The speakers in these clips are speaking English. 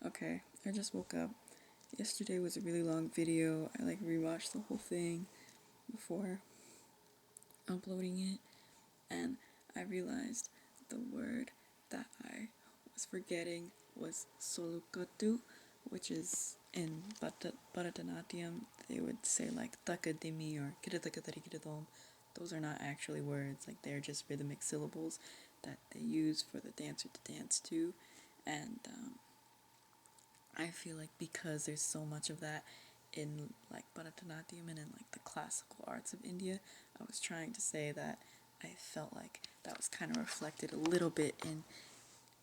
Okay, I just woke up. Yesterday was a really long video. I like rewatched the whole thing before uploading it, and I realized the word that I was forgetting was solukatu, which is in Bharatanatyam, they would say like takadimi or kiritakatari. Those are not actually words, like they're just rhythmic syllables that they use for the dancer to dance to. And I feel like because there's so much of that in like Bharatanatyam and in like the classical arts of India, I was trying to say that I felt like that was kind of reflected a little bit in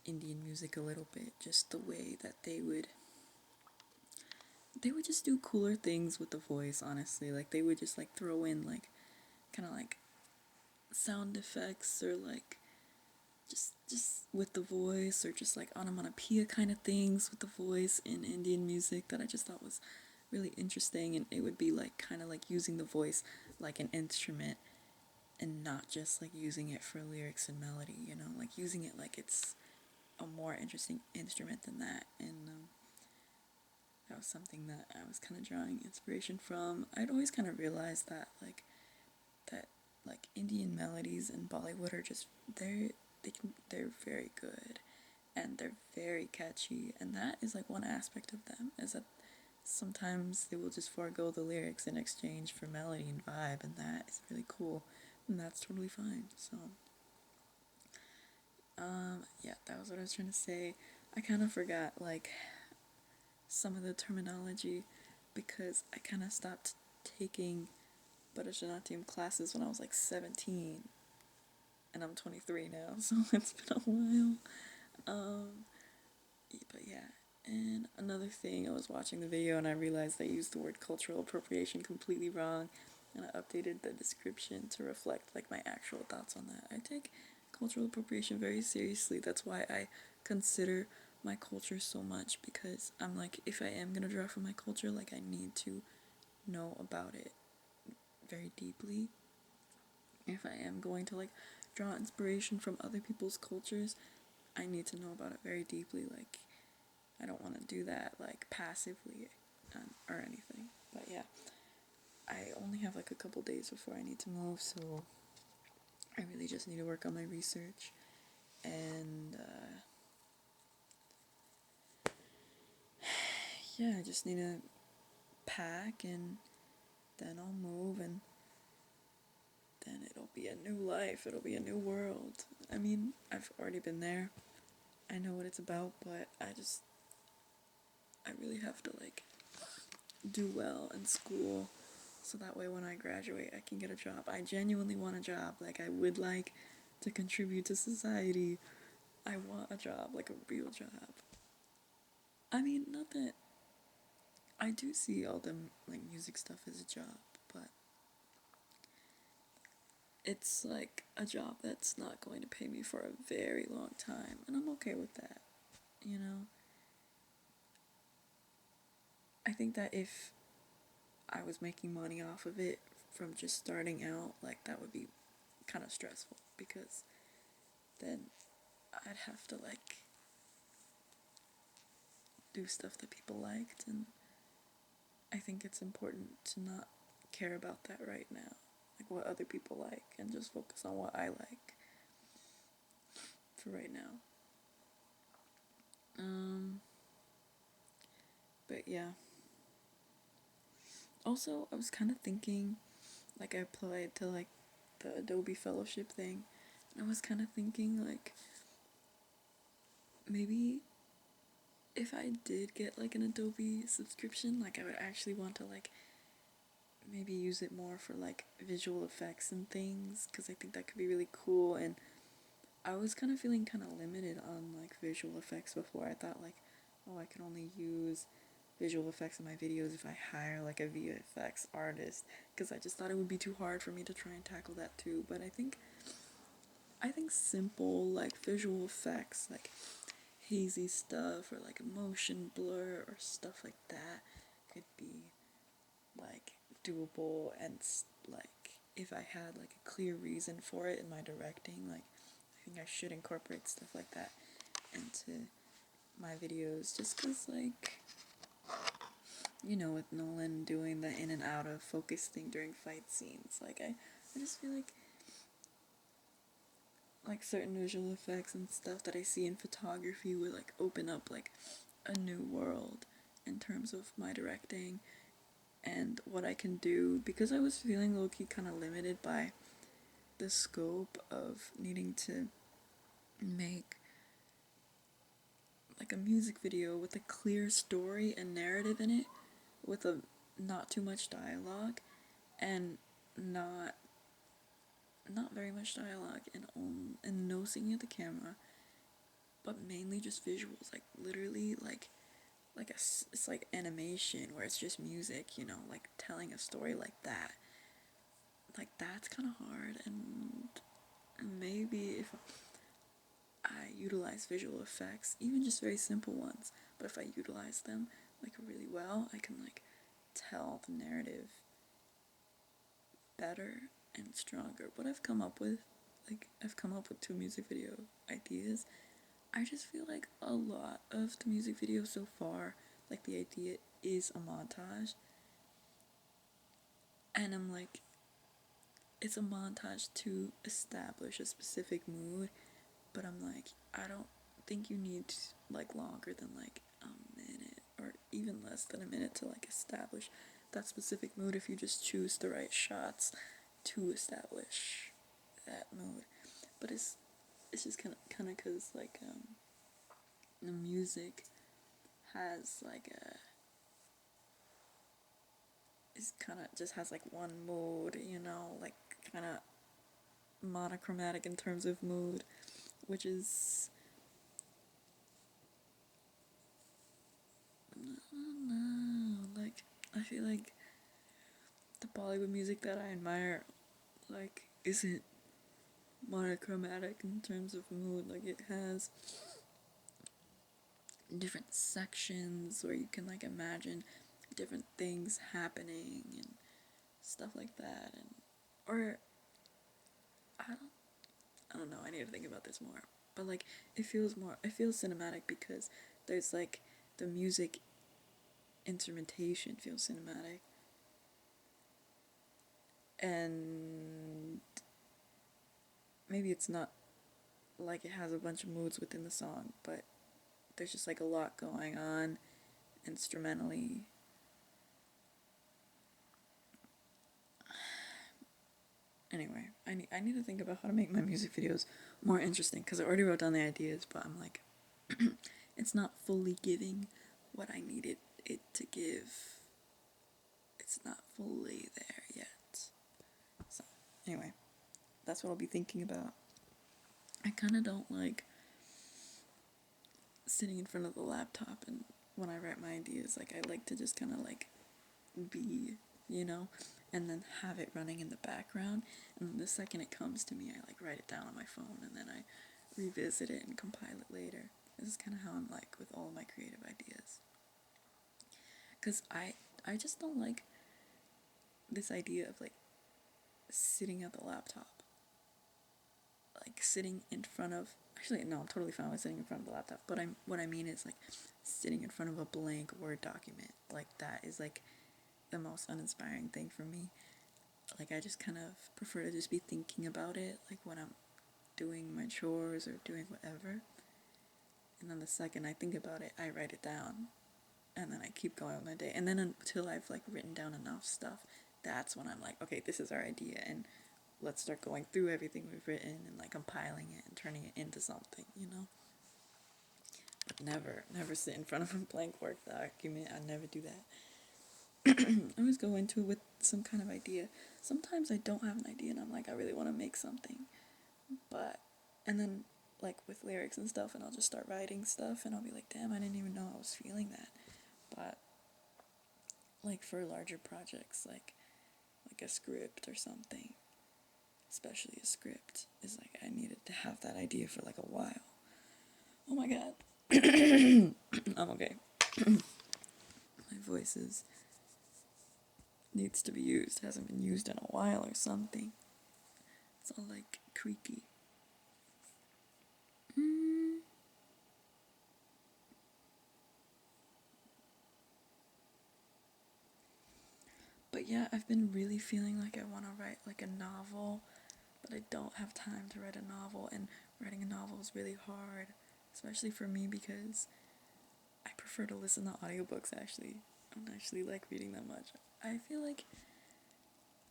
Indian music a little bit, just the way that they would just do cooler things with the voice, honestly. Like they would just like throw in like kind of like sound effects or like just with the voice or just like onomatopoeia kind of things with the voice in Indian music that I just thought was really interesting, and it would be like kind of like using the voice like an instrument and not just like using it for lyrics and melody, like using it like it's a more interesting instrument than that. And that was something that I was kind of drawing inspiration from. I'd always kind of realized that like Indian melodies and Bollywood are just they're very good and they're very catchy, and that is like one aspect of them is that sometimes they will just forego the lyrics in exchange for melody and vibe, and that is really cool, and that's totally fine. So yeah, that was what I was trying to say. I kind of forgot like some of the terminology because I kind of stopped taking Bharatanatyam classes when I was like 17, and I'm 23 now, so it's been a while. Um, but yeah, and another thing, I was watching the video and I realized I used the word cultural appropriation completely wrong, and I updated the description to reflect like my actual thoughts on that. I take cultural appropriation very seriously. That's why I consider my culture so much, because I'm like, if I am gonna draw from my culture, like I need to know about it very deeply. If I am going to like draw inspiration from other people's cultures, I need to know about it very deeply. Like I don't want to do that like passively or anything. But yeah, I only have like a couple days before I need to move, so I really just need to work on my research. And yeah, I just need to pack, and then I'll move, and then it'll be a new life. It'll be a new world. I mean, I've already been there. I know what it's about, but I really have to like do well in school so that way when I graduate I can get a job. I genuinely want a job. Like I would like to contribute to society. I want a job, like a real job. I mean, not that I do see all the like music stuff as a job, but it's like a job that's not going to pay me for a very long time, and I'm okay with that. You know, I think that if I was making money off of it from just starting out, like that would be kind of stressful, because then I'd have to like do stuff that people liked, and I think it's important to not care about that right now, like what other people like, and just focus on what I like for right now. Um, but yeah. Also, I was kind of thinking, like I applied to like the Adobe Fellowship thing, and I was kind of thinking like maybe if I did get like an Adobe subscription, like I would actually want to like maybe use it more for like visual effects and things, because I think that could be really cool. And I was kind of feeling kind of limited on like visual effects before. I thought like, oh, I can only use visual effects in my videos if I hire like a VFX artist, because I just thought it would be too hard for me to try and tackle that too. But I think simple like visual effects, like hazy stuff or like motion blur or stuff like that, could be like doable, and like if I had like a clear reason for it in my directing, like I think I should incorporate stuff like that into my videos, just because, like, you know, with Nolan doing the in and out of focus thing during fight scenes, like, I just feel like certain visual effects and stuff that I see in photography would, like, open up, like, a new world in terms of my directing and what I can do, because I was feeling low-key kind of limited by the scope of needing to make like a music video with a clear story and narrative in it, with a not too much dialogue, and not very much dialogue, and no singing at the camera, but mainly just visuals, like literally like it's like animation where it's just music, you know, like telling a story like that. Like that's kind of hard, and maybe if I utilize visual effects, even just very simple ones, but if I utilize them like really well, I can like tell the narrative better and stronger. What I've come up with, like I've come up with 2 music video ideas. I just feel like a lot of the music videos so far, like the idea is a montage, and I'm like, it's a montage to establish a specific mood, but I'm like, I don't think you need like longer than like a minute or even less than a minute to like establish that specific mood if you just choose the right shots to establish that mood. But it's just kind of because like the music has like a it's kind of just has like one mood, you know, like kind of monochromatic in terms of mood, which is I don't know, like I feel like the Bollywood music that I admire like isn't monochromatic in terms of mood. Like it has different sections where you can like imagine different things happening and stuff like that, and or I don't I don't know, I need to think about this more. But like it feels cinematic because there's like the music instrumentation feels cinematic, and maybe it's not like it has a bunch of moods within the song, but there's just like a lot going on instrumentally. Anyway, I need to think about how to make my music videos more interesting, because I already wrote down the ideas, but I'm like, it's not fully giving what I needed it to give. It's not fully there yet. So, anyway, that's what I'll be thinking about. I kind of don't like sitting in front of the laptop and when I write my ideas, like I like to just kind of like be, you know, and then have it running in the background, and the second it comes to me I like write it down on my phone and then I revisit it and compile it later. This is kind of how I'm like with all my creative ideas, because I just don't like this idea of like sitting at the laptop, like sitting in front of, actually no, I'm totally fine with sitting in front of the laptop, but what I mean is like sitting in front of a blank Word document. Like that is like the most uninspiring thing for me. Like I just kind of prefer to just be thinking about it, like when I'm doing my chores or doing whatever, and then the second I think about it I write it down, and then I keep going with my day, and then until I've like written down enough stuff, that's when I'm like, okay, this is our idea, and let's start going through everything we've written and like compiling it and turning it into something, you know. But never sit in front of a blank Word document. I never do that. I always go into it with some kind of idea. Sometimes I don't have an idea and I'm like, I really want to make something, but and then like with lyrics and stuff, and I'll just start writing stuff and I'll be like, damn, I didn't even know I was feeling that. But like for larger projects, like a script or something, especially a script, is like I needed to have that idea for like a while. Oh my god. I'm okay. My voice needs to be used. It hasn't been used in a while or something. It's all like creaky. yeah, I've been really feeling like I want to write like a novel, but I don't have time to write a novel, and writing a novel is really hard, especially for me because I prefer to listen to audiobooks actually. I don't actually like reading that much. I feel like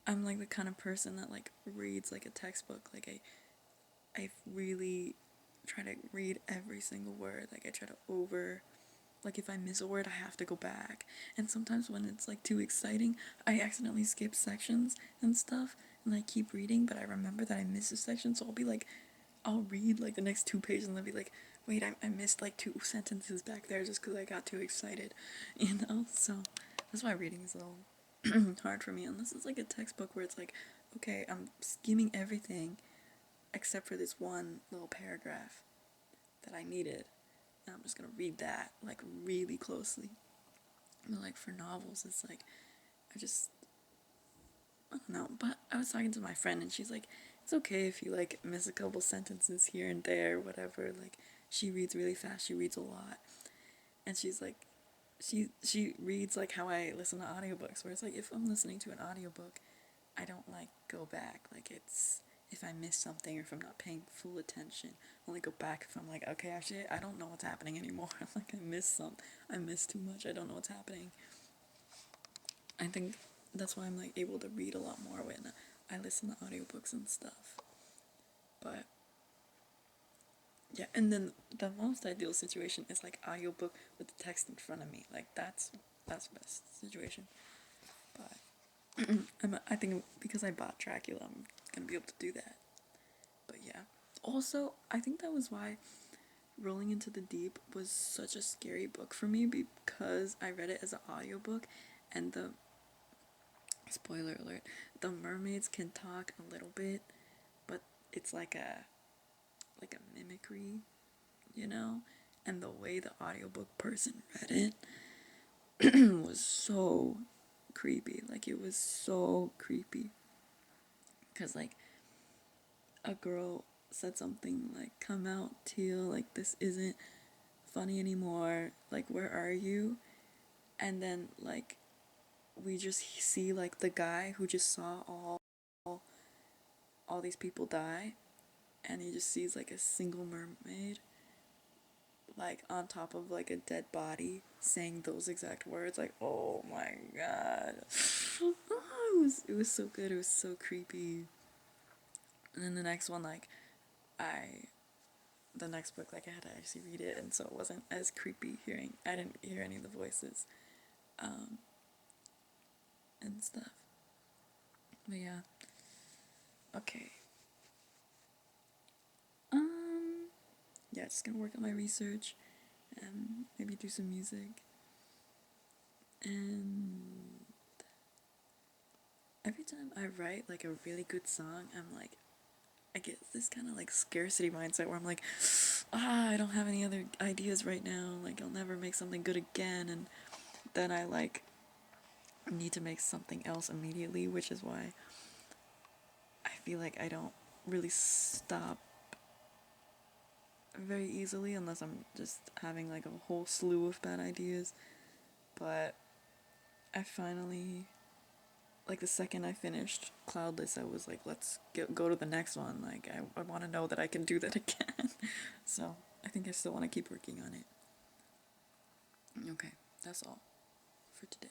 I'm like the kind of person that like reads like a textbook. Like I really try to read every single word. Like I try to like if I miss a word I have to go back. And sometimes when it's like too exciting, I accidentally skip sections and stuff and I keep reading, but I remember that I missed a section, so I'll read like the next 2 pages and I'll be like, wait, I missed like 2 sentences back there just because I got too excited, you know? So that's why reading is a little hard for me, unless it's like a textbook where it's like, okay, I'm skimming everything except for this one little paragraph that I needed, and I'm just gonna read that like really closely. But like for novels, it's like I just I don't know. But I was talking to my friend and she's like, it's okay if you like miss a couple sentences here and there, whatever. Like she reads really fast, she reads a lot, and she's like, she reads like how I listen to audiobooks, where it's like if I'm listening to an audiobook, I don't like go back. Like it's if I miss something or if I'm not paying full attention, I only go back if I'm like, okay, actually I don't know what's happening anymore. Like I missed too much. I don't know what's happening. I think that's why I'm like able to read a lot more when I listen to audiobooks and stuff. But yeah, and then the most ideal situation is like audiobook with the text in front of me. Like that's the best situation. But I think because I bought Dracula, I'm gonna be able to do that. But yeah. Also, I think that was why Rolling into the Deep was such a scary book for me, because I read it as an audiobook, and the spoiler alert, the mermaids can talk a little bit, but it's like a mimicry, you know? And the way the audiobook person read it was so creepy. Like it was so creepy. Cuz like a girl said something like, "Come out, Teal, like this isn't funny anymore. Like where are you?" And then like we just see like the guy who just saw all these people die, and he just sees like a single mermaid like on top of like a dead body saying those exact words. Like, oh my god. It was so good. It was so creepy. And then the next one, like I the next book, like I had to actually read it, and so it wasn't as creepy hearing. I didn't hear any of the voices, um, and stuff. But yeah. Okay. Um. Yeah, just gonna work on my research, and maybe do some music. And every time I write like a really good song, I'm like, I get this kind of like scarcity mindset where I'm like, I don't have any other ideas right now. Like, I'll never make something good again. And then I like need to make something else immediately, which is why I feel like I don't really stop very easily unless I'm just having like a whole slew of bad ideas. But I finally, like the second I finished Cloudless, I was like, go to the next one. Like, I want to know that I can do that again. So I think I still want to keep working on it. Okay, that's all for today.